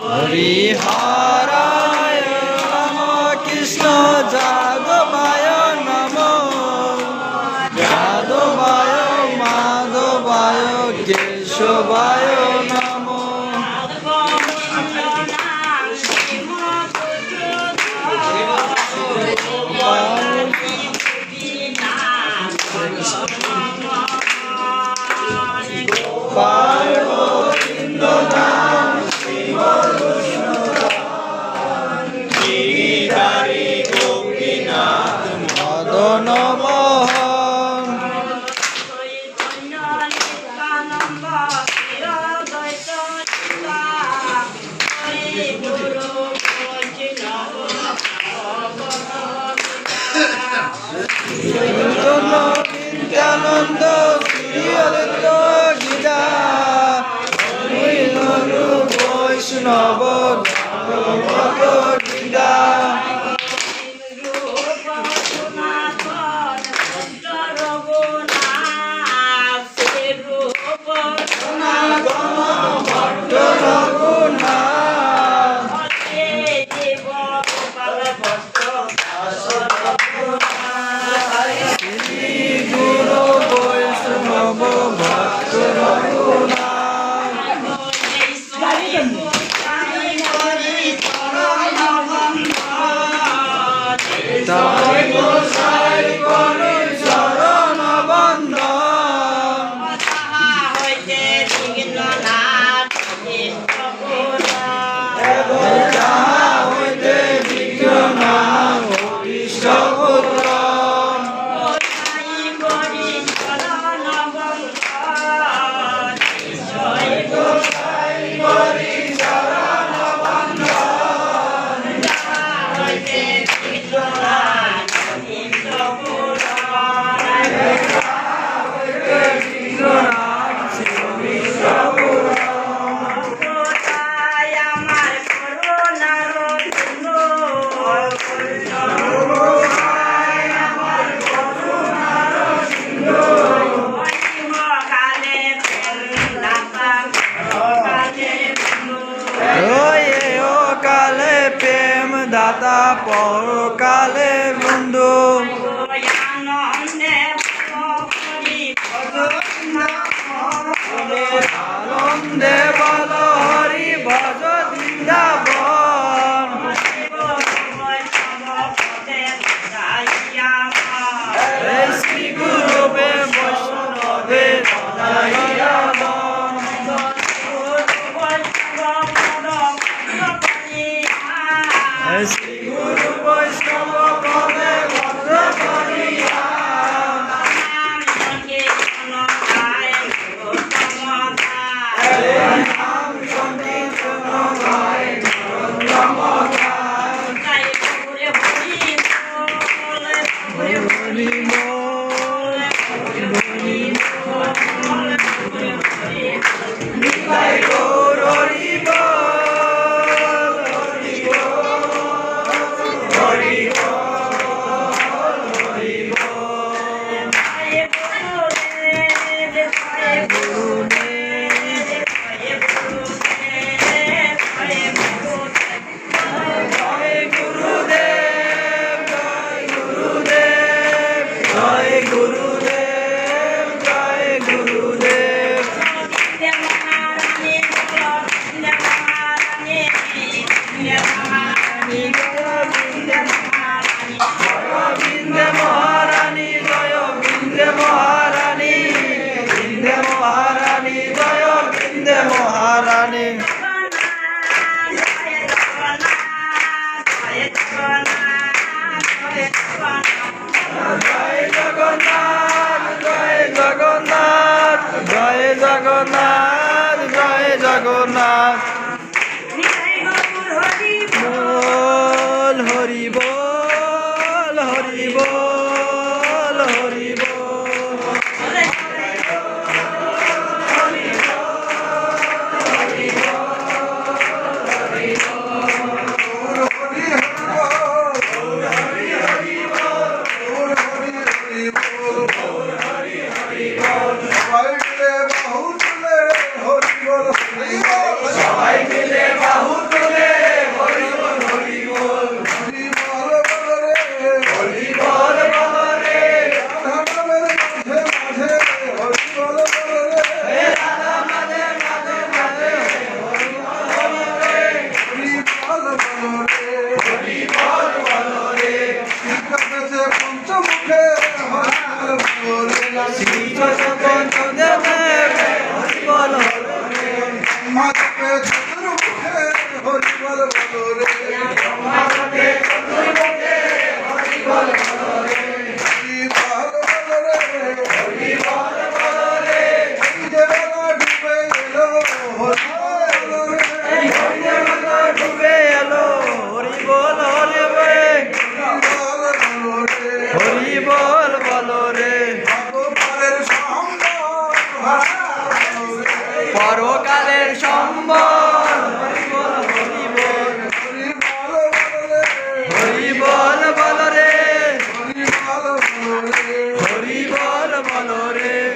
হরিহরায় নম কৃষ্ণ যাদবায় নম যাদবায় মাধবায় কেশবায় নম গোবিন্দ নাম গোপীনাথ মদন মোহন নিত্যানন্দ শ্রীঅদ্বৈত গীতা বৈষ্ণব গীতা দাতা পরকালে বন্ধু আনন্দে বল হরি ভজ বৃন্দাবন শ্রী গুরুবে বৈষ্ণবে শ্রী গুরু বৈষ্ণব পদে ভদ্র করিয়া নাম সংকীর্তন গায় মহারানী জয় জগন্নাথ জয় জগন্নাথ জয় জগন্নাথ জয় জগন্নাথ বল হরি বল হরি বল হরি বল সবাই মিলে বাহু ডুবে এলো হরি বল হরি হরি বল বলো রে পরকালের সম্বল হরি বল বলো রে হরি বল বলো রে